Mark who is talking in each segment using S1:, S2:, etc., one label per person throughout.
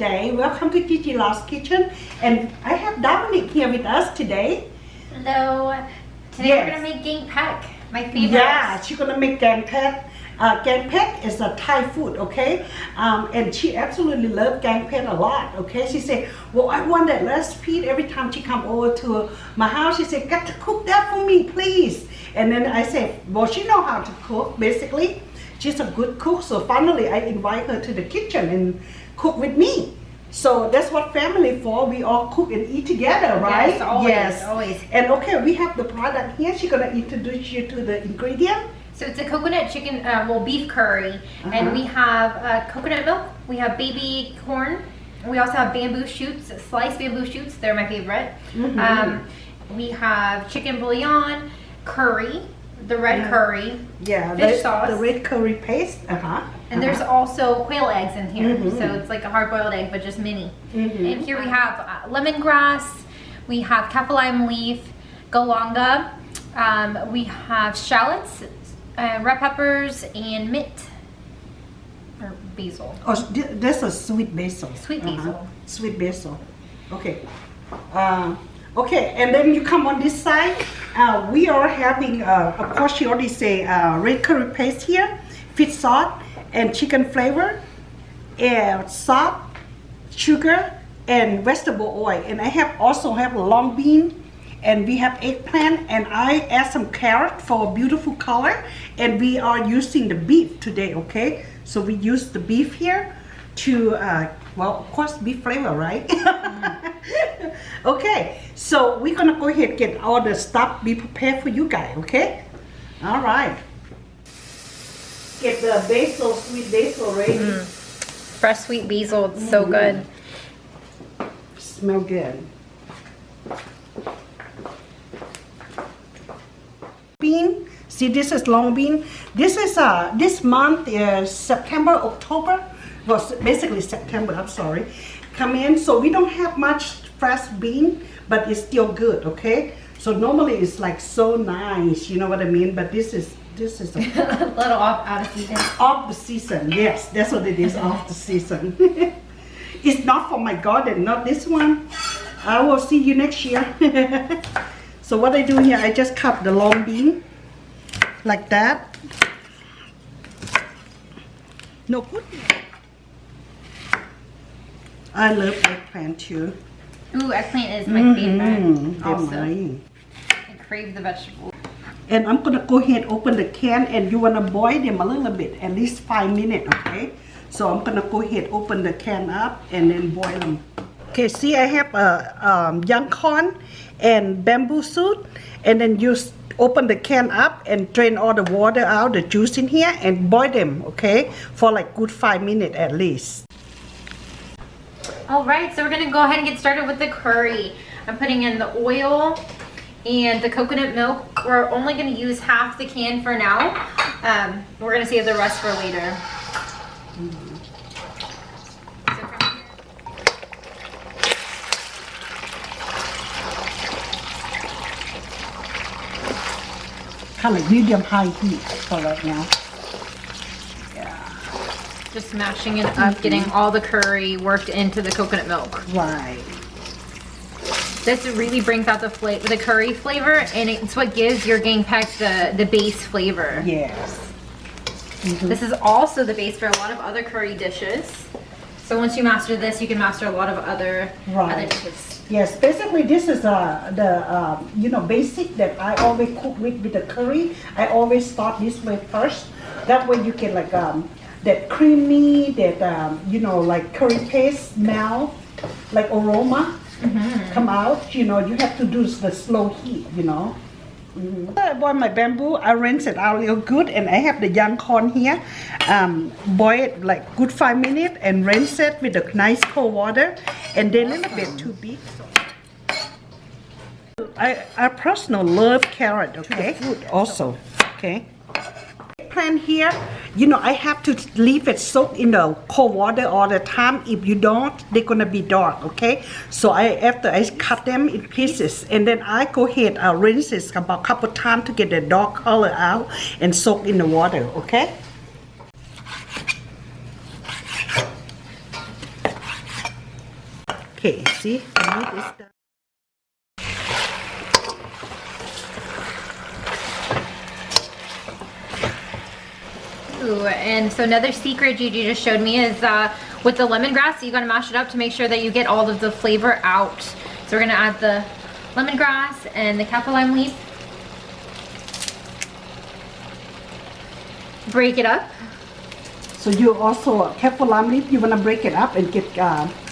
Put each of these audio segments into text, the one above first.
S1: today. Welcome to Gigi Law's Kitchen. And I have Dominic here with us today.
S2: Hello. Today we're going to make gang pack, my favorite.
S1: Yeah, she's going to make gang pack. Gang pack is a Thai food, okay? And she absolutely loves gang pack a lot, okay? She said, well, I want that recipe. Every time she come over to my house, she said, got to cook that for me, please. And then I said, well, she know how to cook, basically. She's a good cook, so finally I invite her to the kitchen and cook with me. So that's what family for. We all cook and eat together, right?
S2: Yes, always, always.
S1: And okay, we have the product here. She's gonna introduce you to the ingredient.
S2: So it's a coconut chicken, beef curry, and we have coconut milk. We have baby corn. We also have bamboo shoots, sliced bamboo shoots. They're my favorite. We have chicken bouillon, curry, the red curry, fish sauce,
S1: the red curry paste.
S2: And there's also quail eggs in here, so it's like a hard-boiled egg, but just mini. And here we have lemongrass, we have kaffir lime leaf, galangal, we have shallots, red peppers, and mint, or basil.
S1: Oh, that's a sweet basil.
S2: Sweet basil.
S1: Sweet basil. Okay. Okay, and then you come on this side. We are having, of course, she already say red curry paste here, fish sauce, and chicken flavor, and salt, sugar, and vegetable oil. And I also have long bean, and we have eggplant, and I add some carrot for a beautiful color. And we are using the beef today, okay? So we use the beef here to, well, of course, beef flavor, right? Okay, so we're gonna go ahead and get all the stuff be prepared for you guys, okay? All right. Get the basil, sweet basil ready.
S2: Fresh sweet basil, it's so good.
S1: Smell good. Bean, see this is long bean. This is this month is September, October. Well, basically September, I'm sorry. Come in, so we don't have much fresh bean, but it's still good, okay? So normally it's like so nice, you know what I mean? But this is a
S2: little out of season.
S1: Off the season, yes, that's what it is, off the season. It's not for my garden, not this one. I will see you next year. So what I do here, I just cut the long bean like that. No good. I love eggplant too.
S2: Ooh, eggplant is my favorite. Also, I crave the vegetable.
S1: And I'm gonna go ahead open the can, and you wanna boil them a little bit, at least 5 minutes, okay? So I'm gonna go ahead open the can up and then boil them. Okay, see, I have young corn and bamboo shoot, and then you open the can up and drain all the water out, the juice in here, and boil them, okay, for like good 5 minutes at least.
S2: All right, so we're gonna go ahead and get started with the curry. I'm putting in the oil and the coconut milk. We're only gonna use half the can for now. We're gonna save the rest for later.
S1: Kind of medium high heat for right now.
S2: Just smashing it up, getting all the curry worked into the coconut milk.
S1: Right.
S2: This really brings out the curry flavor, and it's what gives your gang pack the base flavor.
S1: Yes.
S2: This is also the base for a lot of other curry dishes. So once you master this, you can master a lot of other dishes.
S1: Yes, basically this is the you know, basic that I always cook with the curry. I always start this way first. That way you can like that creamy, that you know, like curry paste smell, like aroma come out. You know, you have to do the slow heat, you know. I boil my bamboo, I rinse it out real good, and I have the young corn here. Boil it like good 5 minutes and rinse it with the nice cold water, and then a little bit too big. I personally love carrot, okay? Also, okay? Plant here, you know, I have to leave it soaked in the cold water all the time. If you don't, they're gonna be dark, okay? So after I cut them in pieces, and then I go ahead, rinse it about a couple times to get the dark color out and soak in the water, okay? Okay, see, the meat is done.
S2: Ooh, and so another secret Gigi just showed me is with the lemongrass, you gotta mash it up to make sure that you get all of the flavor out. So we're gonna add the lemongrass and the kaffir lime leaf. Break it up.
S1: So you also, kaffir lime leaf, you wanna break it up and get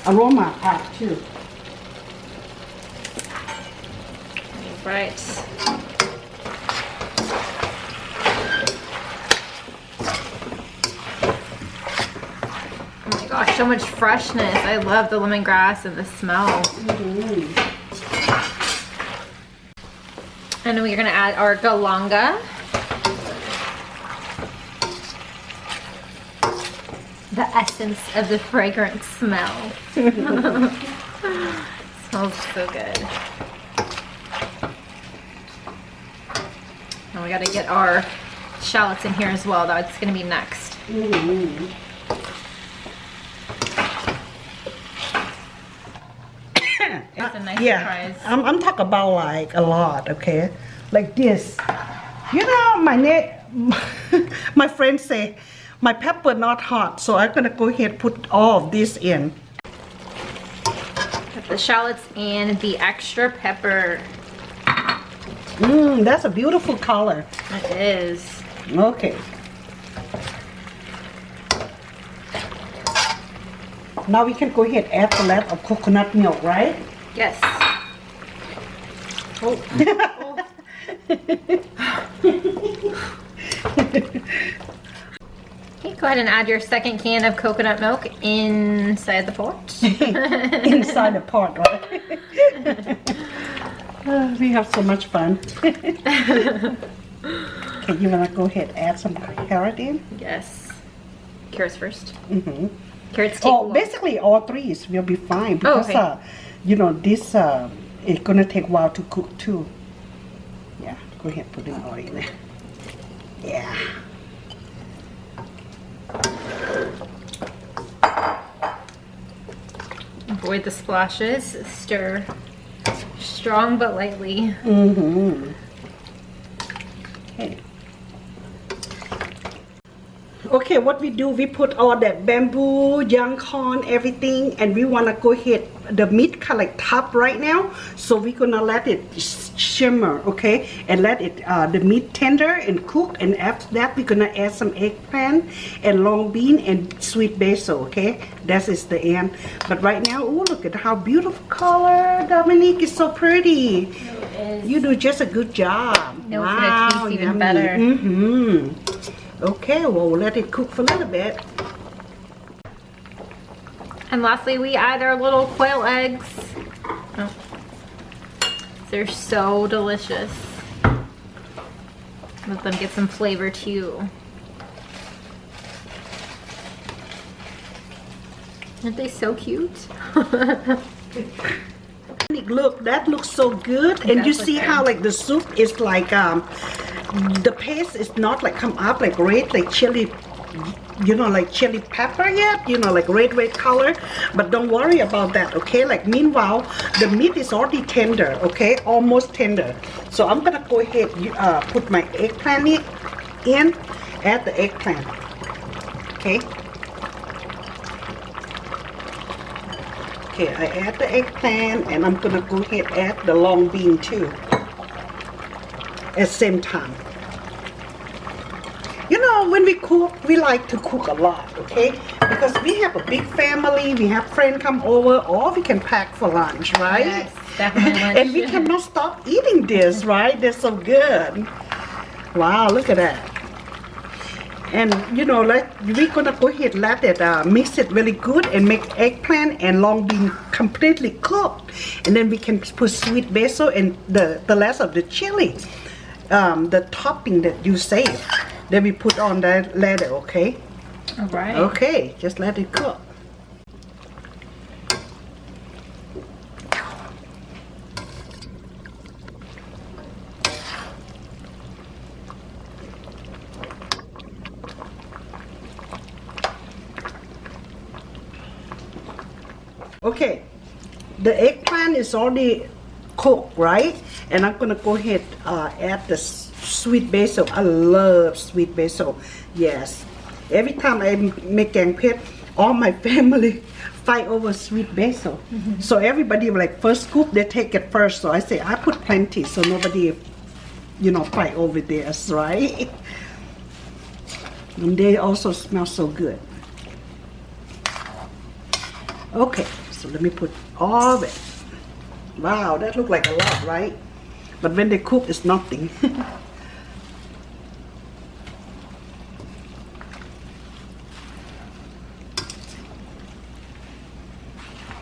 S1: aroma out too.
S2: Right. Oh my gosh, so much freshness. I love the lemongrass and the smell. And then we're gonna add our galangal. The essence of the fragrant smell. Smells so good. And we gotta get our shallots in here as well. That's gonna be next. It's a nice surprise.
S1: I'm talking about like a lot, okay? Like this. You know, my friends say my pepper not hot, so I'm gonna go ahead and put all of this in.
S2: Put the shallots and the extra pepper.
S1: That's a beautiful color.
S2: It is.
S1: Okay. Now we can go ahead and add the rest of coconut milk, right?
S2: Yes. Oh. Okay, go ahead and add your second can of coconut milk inside the pot.
S1: Inside the pot, right? We have so much fun. Okay, you wanna go ahead and add some carrot in?
S2: Yes. Carrots first. Carrots take a
S1: Oh,
S2: while.
S1: basically all three will be fine because
S2: okay.
S1: you know this it's gonna take a while to cook too. Yeah, go ahead and put them all in there. Yeah.
S2: Avoid the splashes. Stir strong but lightly.
S1: Okay. Okay, what we do, we put all that bamboo, young corn, everything, and we wanna go ahead, the meat kind of like top right now, so we're gonna let it shimmer, okay, and let it, the meat tender and cook, and after that, we're gonna add some eggplant and long bean and sweet basil, okay, that is the end. But right now, oh, look at how beautiful color, Dominique is so pretty. You do just a good job.
S2: No, it's gonna taste even better.
S1: Okay, well, we'll let it cook for a little bit.
S2: And lastly, we add our little quail eggs. Oh. They're so delicious. Let them get some flavor too. Aren't they so cute?
S1: Look, that looks so good. And you see how like the soup is like the paste is not like come up like red, like chili, you know, like chili pepper yet, you know, like red color. But don't worry about that, okay? Like meanwhile, the meat is already tender, okay? Almost tender. So I'm gonna go ahead put my eggplant in, add the eggplant, okay? Okay, I add the eggplant and I'm gonna go ahead and add the long bean too. At the same time. You know, when we cook, we like to cook a lot, okay? Because we have a big family, we have friends come over, or we can pack for lunch, right?
S2: Yes, definitely lunch.
S1: And we cannot stop eating this, right? They're so good. Wow, look at that. And you know, like we're gonna go ahead and let it mix it really good and make eggplant and long bean completely cooked. And then we can put sweet basil and the rest of the chili, the topping that you saved. Then we put on that later, okay?
S2: All right.
S1: Okay, just let it cook. Okay, the eggplant is already cooked, right? And I'm gonna go ahead add the sweet basil. I love sweet basil. Yes. Every time I make Kaeng Phet, all my family fight over sweet basil. So everybody like first scoop, they take it first. So I say I put plenty, so nobody, fight over this, right? And they also smell so good. Okay, so let me put all of it. Wow, that look like a lot, right? But when they cook, it's nothing.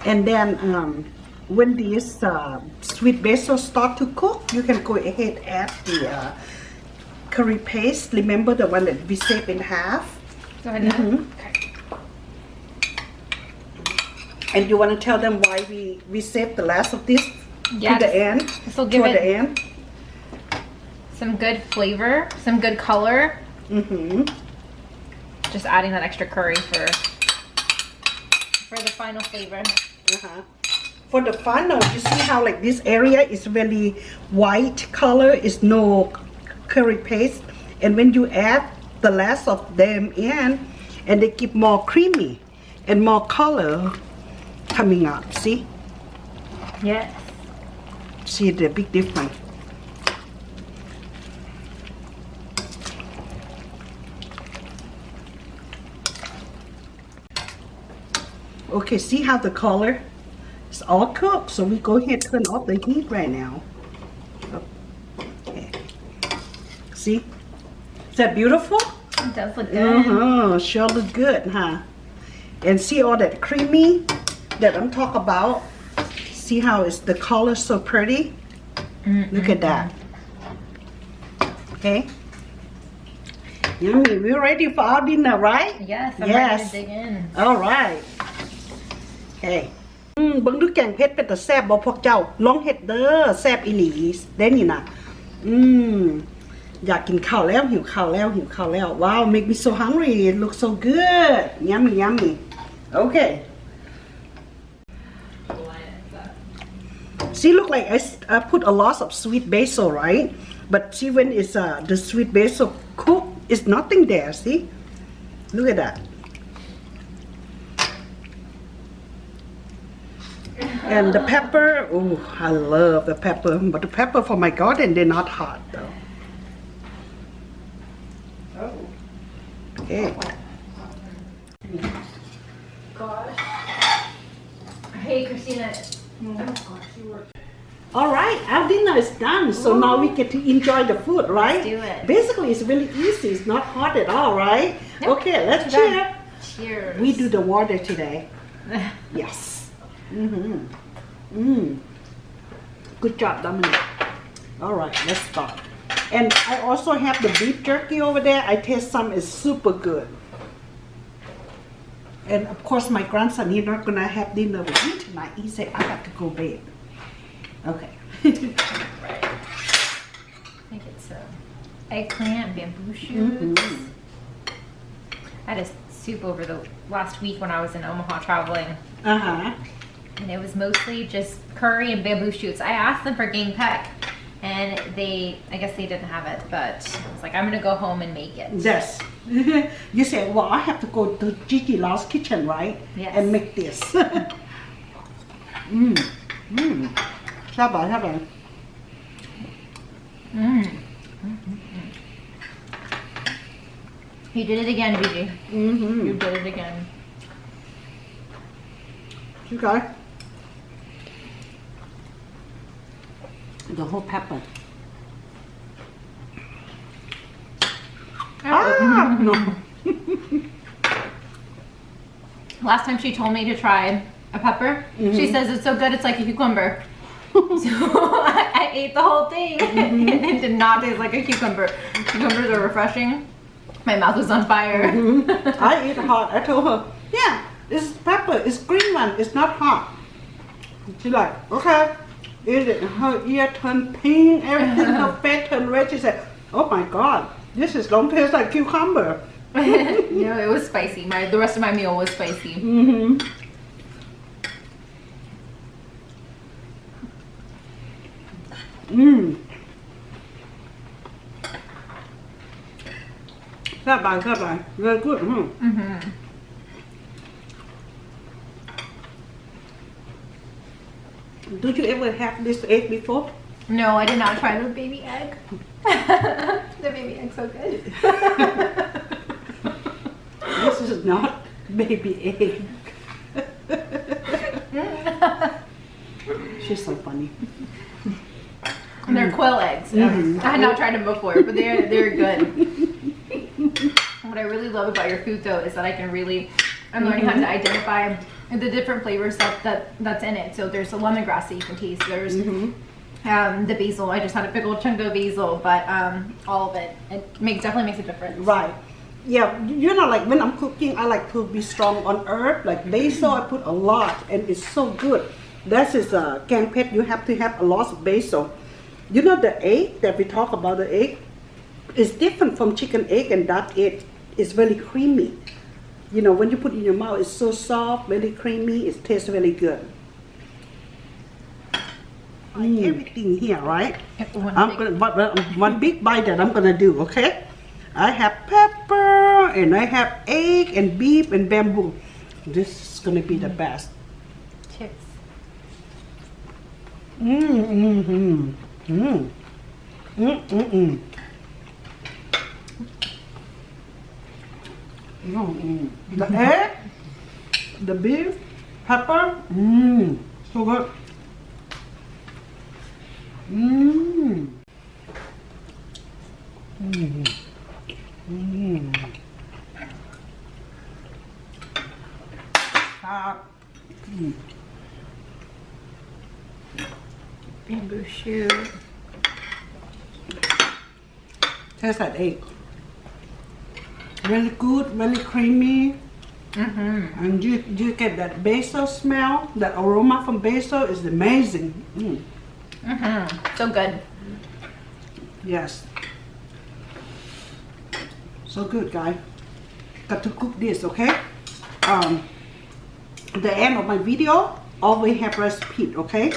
S1: And then when these sweet basil start to cook, you can go ahead add the curry paste. Remember the one that we save in half?
S2: Go ahead now. Okay.
S1: And you want to tell them why we saved the last of this to the end?
S2: This will give
S1: toward
S2: it
S1: the end.
S2: some good flavor, some good color. Just adding that extra curry for the final flavor.
S1: For the final, you see how like this area is really white color, is no curry paste, and when you add the last of them in, and they keep more creamy and more color coming up. See?
S2: Yes.
S1: See the big difference. Okay, see how the color is all cooked. So we go ahead and turn off the heat right now. Okay. See? Is that beautiful?
S2: It does look good.
S1: Sure look good, huh? And see all that creamy that I'm talking about? See how it's the color so pretty? Look at that. Okay. Yummy. We're ready for our dinner, right?
S2: Yes, I'm ready to dig in.
S1: All right. Okay. เบิ่งดูแกงเผ็ดเป็นแต่แซ่บบ่พวกเจ้าลองเฮ็ดเด้อแซ่บอีหลีเด้นี่นะอยากกินข้าวแล้วหิวข้าวแล้ว Wow, make me so hungry. It looks so good. Yummy, yummy. Okay. See, look like I put a lot of sweet basil, right? But see, when it's the sweet basil cooked, it's nothing there. See? Look at that. And the pepper, oh, I love the pepper. But the pepper from my garden, they're not hot though. Okay.
S2: Gosh. Hey, Christina.
S1: All right, our dinner is done. So now we get to enjoy the food, right?
S2: Let's do it.
S1: Basically, it's really easy. It's not hot at all, right?
S2: Nope.
S1: Okay, let's cheer.
S2: Cheers.
S1: We do the water today. Yes. Good job, Dominic. All right, let's start. And I also have the beef jerky over there. I taste some is super good. And of course, my grandson, he's not gonna have dinner with me tonight. He said, I have to go bed. Okay.
S2: Right. I think it's eggplant, bamboo shoots. I had a soup over the last week when I was in Omaha traveling. And it was mostly just curry and bamboo shoots. I asked them for gang pack, and I guess they didn't have it, but I was like, I'm gonna go home and make it.
S1: Yes. You said, well, I have to go to Gigi Lau's kitchen, right?
S2: Yes.
S1: And make this. Shabba.
S2: You did it again, Gigi. You did it again.
S1: Okay. The whole pepper. No.
S2: Last time she told me to try a pepper, she says it's so good it's like a cucumber. So I ate the whole thing and it did not taste like a cucumber. Cucumbers are refreshing. My mouth was on fire.
S1: I eat hot. I told her, yeah, this is pepper. It's green one. It's not hot. She's like, okay. Eat it. Her ear turned pink. Everything. Her face turned red. She said, oh my God, this is don't taste like cucumber.
S2: No, it was spicy. The rest of my meal was spicy.
S1: แซ่บไปvery good Do you ever have this egg before?
S2: No, I did not try the baby egg. The baby egg's so good.
S1: This is not baby egg. She's so funny.
S2: They're quail eggs. I had not tried them before, but they're good. What I really love about your food though is that I'm learning how to identify the different flavors that's in it. So there's the lemongrass that you can taste. There's the basil. I just had a big old chunk of basil, but all of it definitely makes a difference.
S1: Right. Yeah, you know, like when I'm cooking, I like to be strong on herb. Like basil, I put a lot, and it's so good. That is Kaeng Phet. You have to have a lot of basil. You know the egg that we talk about. The egg is different from chicken egg and duck egg. It's very creamy. You know, when you put it in your mouth, it's so soft, very creamy. It tastes really good. Everything here, right? One big bite that I'm gonna do. Okay. I have pepper and I have egg and beef and bamboo. This is gonna be the best.
S2: Chips. The egg, the beef, pepper, so good. Bamboo shoot.
S1: Taste that egg. Really good, really creamy. And you get that basil smell. That aroma from basil is amazing.
S2: So good.
S1: Yes. So good, guys. Got to cook this, okay? The end of my video always have recipe, okay?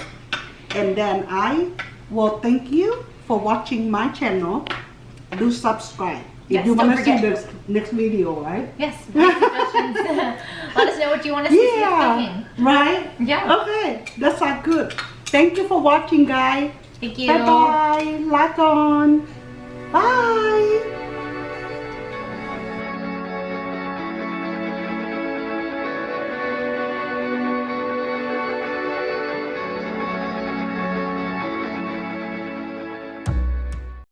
S1: And then I will thank you for watching my channel. Do subscribe. If
S2: Yes,
S1: you want to
S2: don't
S1: see
S2: forget.
S1: the next video, right?
S2: Yes. Suggestions. Let us know what you want to see us cooking.
S1: Right?
S2: Yeah.
S1: Okay, that sounds good. Thank you for watching, guys.
S2: Thank you.
S1: Bye bye. Log on. Bye.